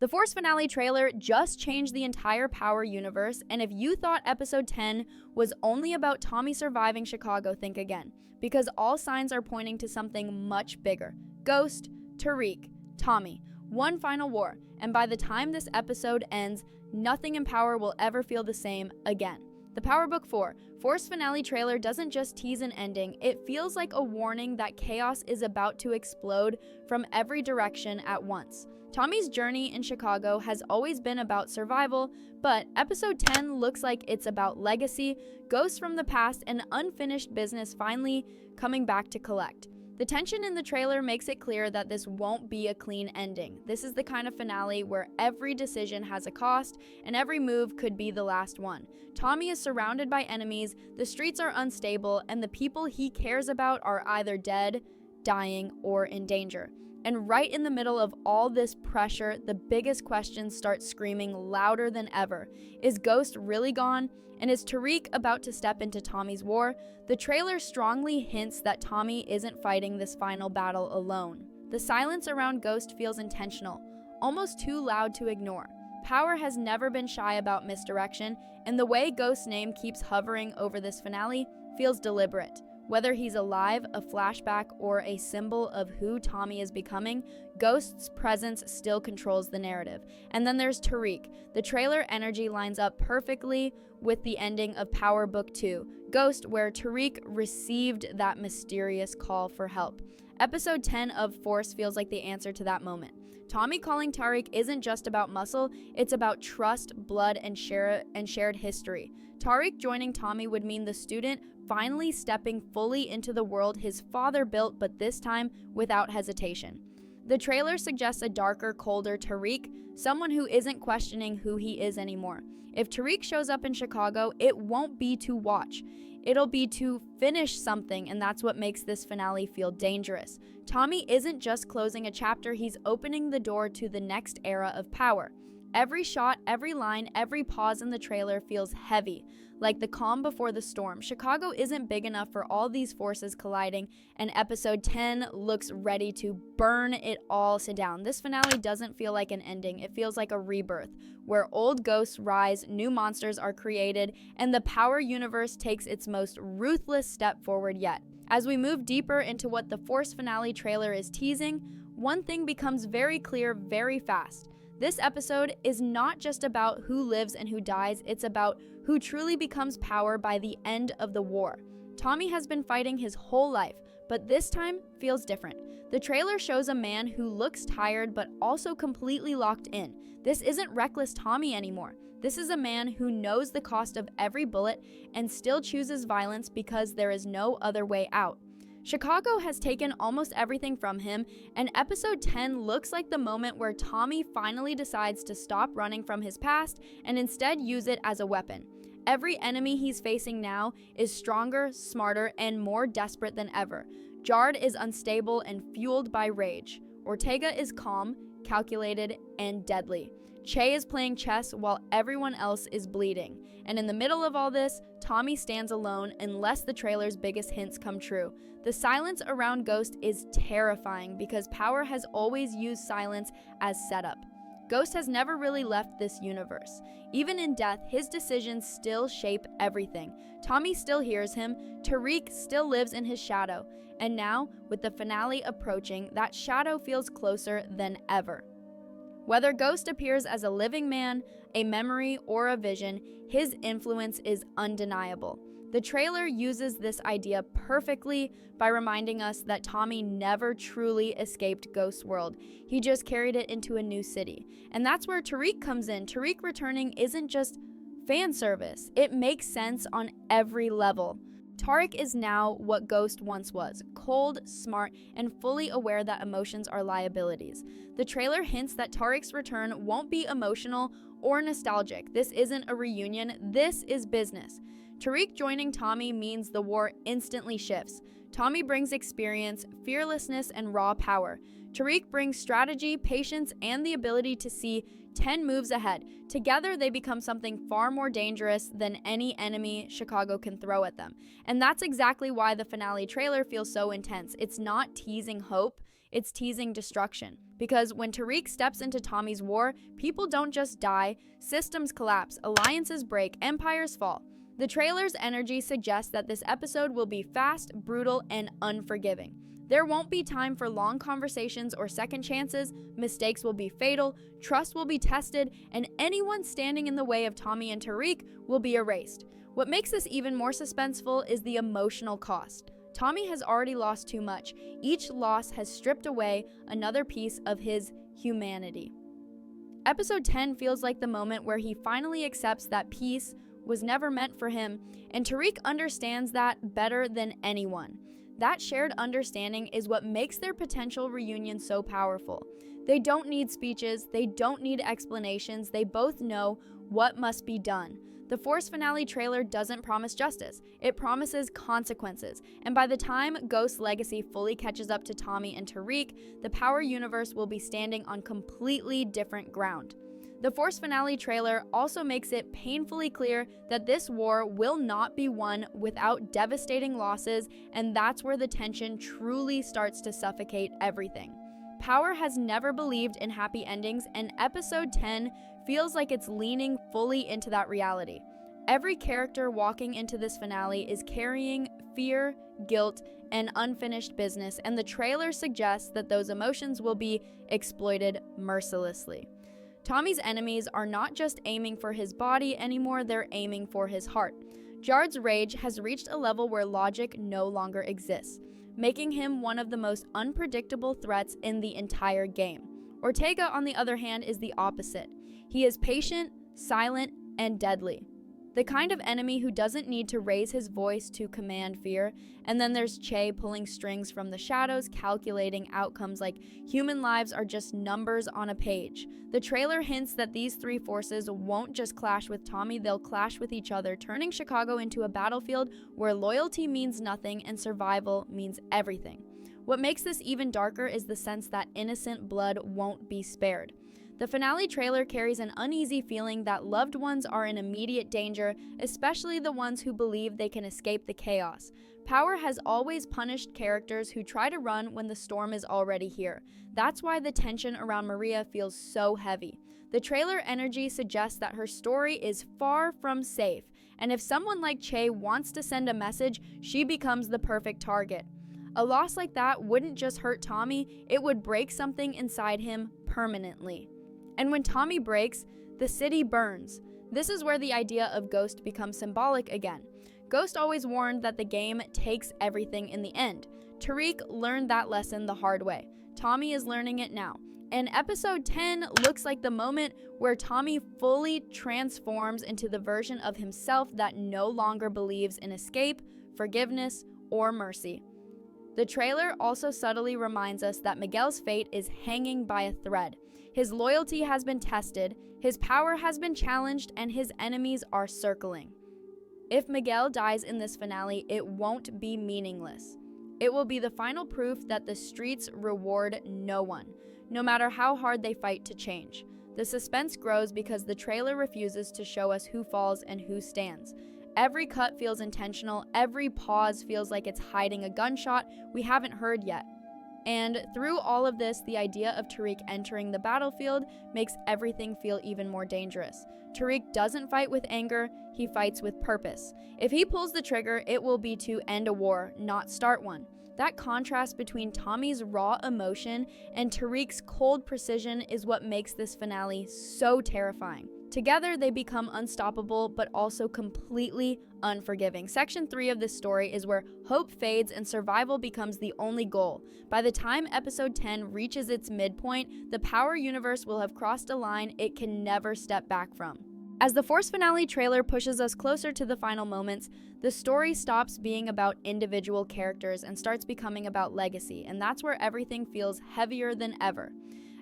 The Force finale trailer just changed the entire Power universe, and if you thought episode 10 was only about Tommy surviving Chicago, think again, because all signs are pointing to something much bigger. Ghost, Tariq, Tommy, one final war, and by the time this episode ends, nothing in Power will ever feel the same again. The Power Book 4 Force finale trailer doesn't just tease an ending, it feels like a warning that chaos is about to explode from every direction at once. Tommy's journey in Chicago has always been about survival, but episode 10 looks like it's about legacy, ghosts from the past, and unfinished business finally coming back to collect. The tension in the trailer makes it clear that this won't be a clean ending. This is the kind of finale where every decision has a cost, and every move could be the last one. Tommy is surrounded by enemies, the streets are unstable, and the people he cares about are either dead, dying, or in danger. And right in the middle of all this pressure, the biggest questions start screaming louder than ever. Is Ghost really gone? And is Tariq about to step into Tommy's war? The trailer strongly hints that Tommy isn't fighting this final battle alone. The silence around Ghost feels intentional, almost too loud to ignore. Power has never been shy about misdirection, and the way Ghost's name keeps hovering over this finale feels deliberate. Whether he's alive, a flashback, or a symbol of who Tommy is becoming, Ghost's presence still controls the narrative. And then there's Tariq. The trailer energy lines up perfectly with the ending of Power Book 2, Ghost, where Tariq received that mysterious call for help. Episode 10 of Force feels like the answer to that moment. Tommy calling Tariq isn't just about muscle, it's about trust, blood, and shared history. Tariq joining Tommy would mean the student finally stepping fully into the world his father built, but this time without hesitation. The trailer suggests a darker, colder Tariq, someone who isn't questioning who he is anymore. If Tariq shows up in Chicago, it won't be to watch. It'll be to finish something, and that's what makes this finale feel dangerous. Tommy isn't just closing a chapter, he's opening the door to the next era of Power. Every shot, every line, every pause in the trailer feels heavy, like the calm before the storm. Chicago isn't big enough for all these forces colliding, and episode 10 looks ready to burn it all down. This finale doesn't feel like an ending, it feels like a rebirth, where old ghosts rise, new monsters are created, and the Power universe takes its most ruthless step forward yet. As we move deeper into what the Force finale trailer is teasing, one thing becomes very clear very fast. This episode is not just about who lives and who dies, it's about who truly becomes Power by the end of the war. Tommy has been fighting his whole life, but this time feels different. The trailer shows a man who looks tired but also completely locked in. This isn't reckless Tommy anymore. This is a man who knows the cost of every bullet and still chooses violence because there is no other way out. Chicago has taken almost everything from him, and episode 10 looks like the moment where Tommy finally decides to stop running from his past and instead use it as a weapon. Every enemy he's facing now is stronger, smarter, and more desperate than ever. Jard is unstable and fueled by rage. Ortega is calm, calculated, and deadly. Che is playing chess while everyone else is bleeding. And in the middle of all this, Tommy stands alone unless the trailer's biggest hints come true. The silence around Ghost is terrifying because Power has always used silence as setup. Ghost has never really left this universe. Even in death, his decisions still shape everything. Tommy still hears him, Tariq still lives in his shadow, and now, with the finale approaching, that shadow feels closer than ever. Whether Ghost appears as a living man, a memory, or a vision, his influence is undeniable. The trailer uses this idea perfectly by reminding us that Tommy never truly escaped Ghost's world. He just carried it into a new city. And that's where Tariq comes in. Tariq returning isn't just fan service. It makes sense on every level. Tariq is now what Ghost once was, cold, smart, and fully aware that emotions are liabilities. The trailer hints that Tariq's return won't be emotional or nostalgic. This isn't a reunion, this is business. Tariq joining Tommy means the war instantly shifts. Tommy brings experience, fearlessness, and raw power. Tariq brings strategy, patience, and the ability to see 10 moves ahead. Together, they become something far more dangerous than any enemy Chicago can throw at them. And that's exactly why the finale trailer feels so intense. It's not teasing hope, it's teasing destruction. Because when Tariq steps into Tommy's war, people don't just die, systems collapse, alliances break, empires fall. The trailer's energy suggests that this episode will be fast, brutal, and unforgiving. There won't be time for long conversations or second chances, mistakes will be fatal, trust will be tested, and anyone standing in the way of Tommy and Tariq will be erased. What makes this even more suspenseful is the emotional cost. Tommy has already lost too much. Each loss has stripped away another piece of his humanity. Episode 10 feels like the moment where he finally accepts that peace was never meant for him, and Tariq understands that better than anyone. That shared understanding is what makes their potential reunion so powerful. They don't need speeches, they don't need explanations, they both know what must be done. The Force finale trailer doesn't promise justice, it promises consequences, and by the time Ghost's legacy fully catches up to Tommy and Tariq, the Power universe will be standing on completely different ground. The Force finale trailer also makes it painfully clear that this war will not be won without devastating losses, and that's where the tension truly starts to suffocate everything. Power has never believed in happy endings, and episode 10 feels like it's leaning fully into that reality. Every character walking into this finale is carrying fear, guilt, and unfinished business, and the trailer suggests that those emotions will be exploited mercilessly. Tommy's enemies are not just aiming for his body anymore, they're aiming for his heart. Jard's rage has reached a level where logic no longer exists, making him one of the most unpredictable threats in the entire game. Ortega, on the other hand, is the opposite. He is patient, silent, and deadly. The kind of enemy who doesn't need to raise his voice to command fear. And then there's Che pulling strings from the shadows, calculating outcomes like human lives are just numbers on a page. The trailer hints that these three forces won't just clash with Tommy, they'll clash with each other, turning Chicago into a battlefield where loyalty means nothing and survival means everything. What makes this even darker is the sense that innocent blood won't be spared. The finale trailer carries an uneasy feeling that loved ones are in immediate danger, especially the ones who believe they can escape the chaos. Power has always punished characters who try to run when the storm is already here. That's why the tension around Maria feels so heavy. The trailer energy suggests that her story is far from safe, and if someone like Che wants to send a message, she becomes the perfect target. A loss like that wouldn't just hurt Tommy, it would break something inside him permanently. And when Tommy breaks, the city burns. This is where the idea of Ghost becomes symbolic again. Ghost always warned that the game takes everything in the end. Tariq learned that lesson the hard way. Tommy is learning it now. And episode 10 looks like the moment where Tommy fully transforms into the version of himself that no longer believes in escape, forgiveness, or mercy. The trailer also subtly reminds us that Miguel's fate is hanging by a thread. His loyalty has been tested, his power has been challenged, and his enemies are circling. If Miguel dies in this finale, it won't be meaningless. It will be the final proof that the streets reward no one, no matter how hard they fight to change. The suspense grows because the trailer refuses to show us who falls and who stands. Every cut feels intentional, every pause feels like it's hiding a gunshot we haven't heard yet. And through all of this, the idea of Tariq entering the battlefield makes everything feel even more dangerous. Tariq doesn't fight with anger, he fights with purpose. If he pulls the trigger, it will be to end a war, not start one. That contrast between Tommy's raw emotion and Tariq's cold precision is what makes this finale so terrifying. Together, they become unstoppable, but also completely unforgiving. Section 3 of this story is where hope fades and survival becomes the only goal. By the time episode 10 reaches its midpoint, the Power universe will have crossed a line it can never step back from. As the Force finale trailer pushes us closer to the final moments, the story stops being about individual characters and starts becoming about legacy, and that's where everything feels heavier than ever.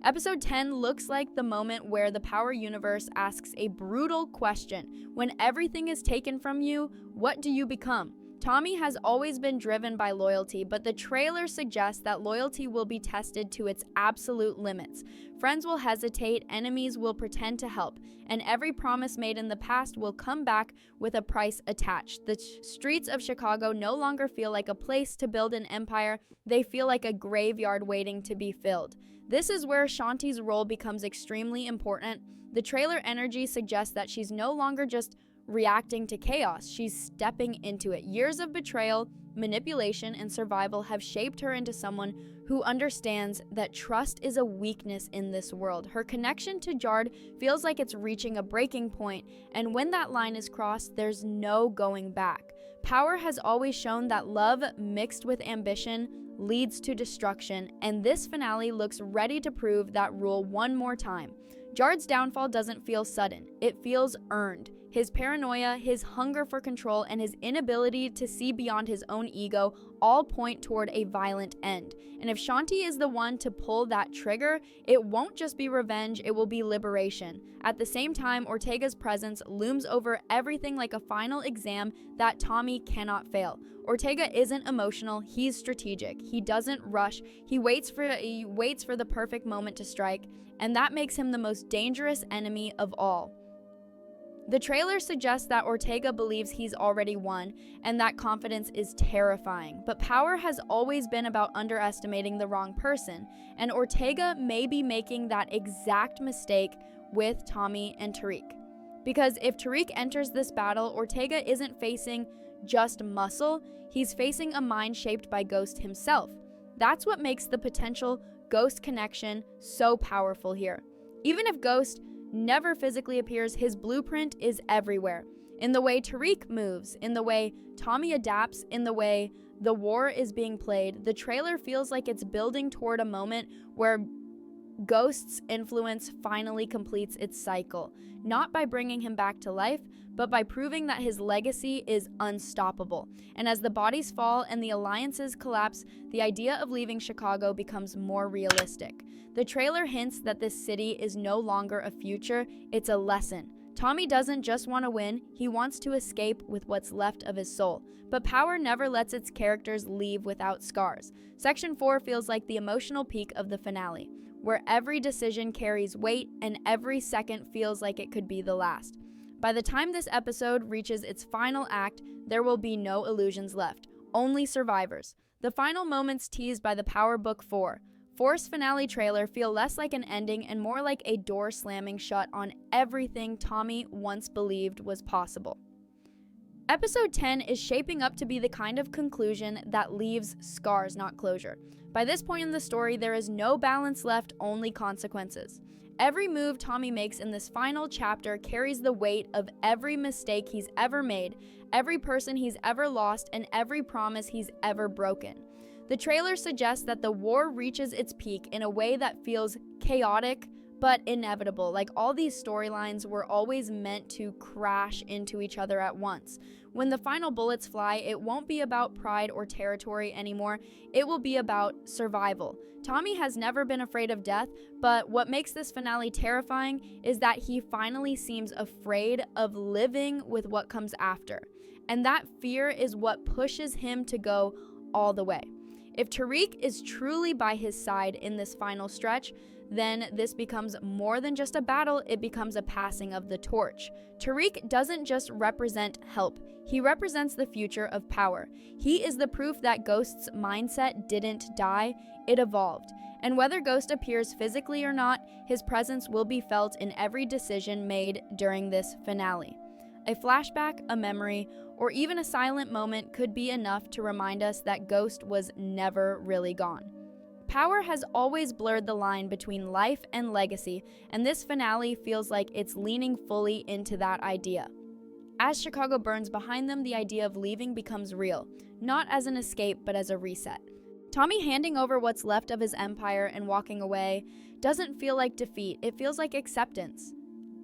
Episode 10 looks like the moment where the Power universe asks a brutal question. When everything is taken from you, what do you become? Tommy has always been driven by loyalty, but the trailer suggests that loyalty will be tested to its absolute limits. Friends will hesitate, enemies will pretend to help, and every promise made in the past will come back with a price attached. The streets of Chicago no longer feel like a place to build an empire, they feel like a graveyard waiting to be filled. This is where Shanti's role becomes extremely important. The trailer energy suggests that she's no longer just reacting to chaos, she's stepping into it. Years of betrayal, manipulation, and survival have shaped her into someone who understands that trust is a weakness in this world. Her connection to Jard feels like it's reaching a breaking point, and when that line is crossed, there's no going back. Power has always shown that love mixed with ambition leads to destruction, and this finale looks ready to prove that rule one more time. Jard's downfall doesn't feel sudden, it feels earned. His paranoia, his hunger for control, and his inability to see beyond his own ego all point toward a violent end. And if Shanti is the one to pull that trigger, it won't just be revenge, it will be liberation. At the same time, Ortega's presence looms over everything like a final exam that Tommy cannot fail. Ortega isn't emotional, he's strategic. He doesn't rush, he waits for the perfect moment to strike, and that makes him the most dangerous enemy of all. The trailer suggests that Ortega believes he's already won, and that confidence is terrifying. But power has always been about underestimating the wrong person, and Ortega may be making that exact mistake with Tommy and Tariq. Because if Tariq enters this battle, Ortega isn't facing just muscle, he's facing a mind shaped by Ghost himself. That's what makes the potential Ghost connection so powerful here. Even if Ghost never physically appears, his blueprint is everywhere. In the way Tariq moves, in the way Tommy adapts, in the way the war is being played, the trailer feels like it's building toward a moment where Ghost's influence finally completes its cycle, not by bringing him back to life, but by proving that his legacy is unstoppable. And as the bodies fall and the alliances collapse, the idea of leaving Chicago becomes more realistic. The trailer hints that this city is no longer a future, it's a lesson. Tommy doesn't just want to win, he wants to escape with what's left of his soul. But power never lets its characters leave without scars. Section 4 feels like the emotional peak of the finale, where every decision carries weight and every second feels like it could be the last. By the time this episode reaches its final act, there will be no illusions left, only survivors. The final moments teased by the Power Book 4 Force finale trailer feel less like an ending and more like a door slamming shut on everything Tommy once believed was possible. Episode 10 is shaping up to be the kind of conclusion that leaves scars, not closure. By this point in the story, there is no balance left, only consequences. Every move Tommy makes in this final chapter carries the weight of every mistake he's ever made, every person he's ever lost, and every promise he's ever broken. The trailer suggests that the war reaches its peak in a way that feels chaotic but inevitable, like all these storylines were always meant to crash into each other at once. When the final bullets fly, it won't be about pride or territory anymore, it will be about survival. Tommy has never been afraid of death, but what makes this finale terrifying is that he finally seems afraid of living with what comes after. And that fear is what pushes him to go all the way. If Tariq is truly by his side in this final stretch, then this becomes more than just a battle, it becomes a passing of the torch. Tariq doesn't just represent help, he represents the future of power. He is the proof that Ghost's mindset didn't die, it evolved. And whether Ghost appears physically or not, his presence will be felt in every decision made during this finale. A flashback, a memory, or even a silent moment could be enough to remind us that Ghost was never really gone. Power has always blurred the line between life and legacy, and this finale feels like it's leaning fully into that idea. As Chicago burns behind them, the idea of leaving becomes real, not as an escape, but as a reset. Tommy handing over what's left of his empire and walking away doesn't feel like defeat, it feels like acceptance.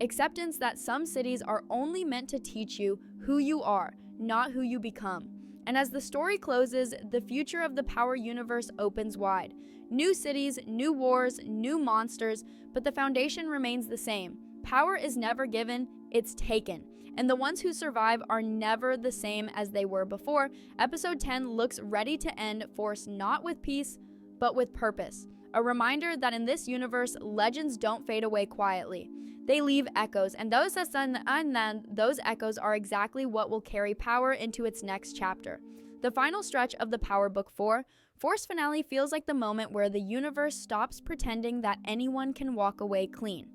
Acceptance that some cities are only meant to teach you who you are, not who you become. And as the story closes, the future of the Power universe opens wide. New cities, new wars, new monsters, but the foundation remains the same. Power is never given, it's taken. and the ones who survive are never the same as they were before. Episode 10 looks ready to end Force not with peace, but with purpose. A reminder that in this universe, legends don't fade away quietly. They leave echoes, and those echoes are exactly what will carry Power into its next chapter. The final stretch of the Power Book 4, Force finale feels like the moment where the universe stops pretending that anyone can walk away clean.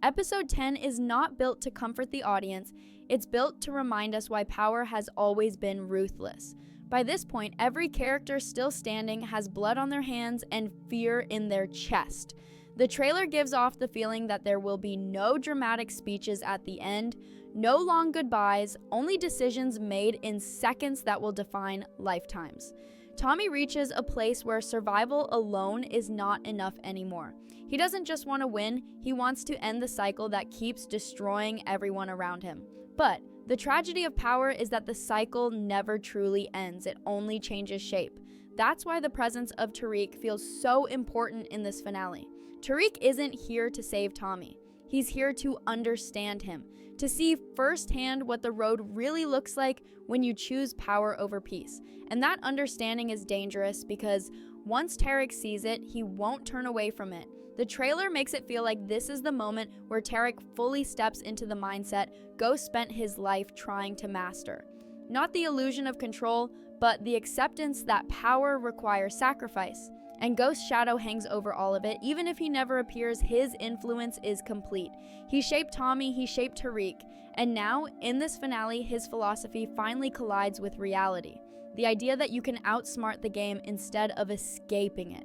Episode 10 is not built to comfort the audience, it's built to remind us why Power has always been ruthless. By this point, every character still standing has blood on their hands and fear in their chest. The trailer gives off the feeling that there will be no dramatic speeches at the end, no long goodbyes, only decisions made in seconds that will define lifetimes. Tommy reaches a place where survival alone is not enough anymore. He doesn't just want to win, he wants to end the cycle that keeps destroying everyone around him. But the tragedy of Power is that the cycle never truly ends, it only changes shape. That's why the presence of Tariq feels so important in this finale. Tariq isn't here to save Tommy. He's here to understand him, to see firsthand what the road really looks like when you choose power over peace. And that understanding is dangerous because once Tariq sees it, he won't turn away from it. The trailer makes it feel like this is the moment where Tariq fully steps into the mindset Ghost spent his life trying to master. Not the illusion of control, but the acceptance that power requires sacrifice. And Ghost's shadow hangs over all of it. Even if he never appears, his influence is complete. He shaped Tommy, he shaped Tariq, and now, in this finale, his philosophy finally collides with reality. The idea that you can outsmart the game instead of escaping it.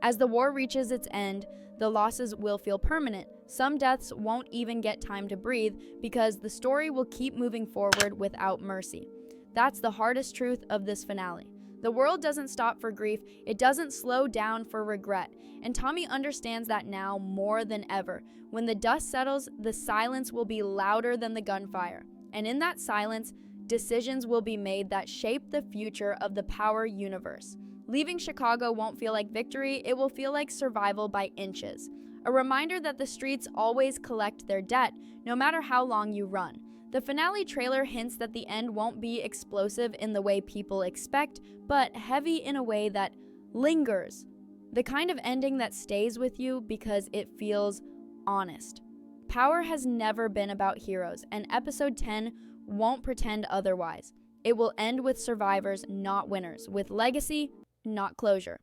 As the war reaches its end, the losses will feel permanent. Some deaths won't even get time to breathe because the story will keep moving forward without mercy. That's the hardest truth of this finale. The world doesn't stop for grief, it doesn't slow down for regret, and Tommy understands that now more than ever. When the dust settles, the silence will be louder than the gunfire, and in that silence, decisions will be made that shape the future of the Power universe. Leaving Chicago won't feel like victory, it will feel like survival by inches. A reminder that the streets always collect their debt, no matter how long you run. The finale trailer hints that the end won't be explosive in the way people expect, but heavy in a way that lingers. The kind of ending that stays with you because it feels honest. Power has never been about heroes, and episode 10 won't pretend otherwise. It will end with survivors, not winners, with legacy, not closure.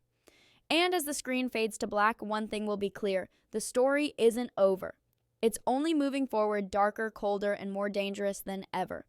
And as the screen fades to black, one thing will be clear: the story isn't over. It's only moving forward, darker, colder, and more dangerous than ever.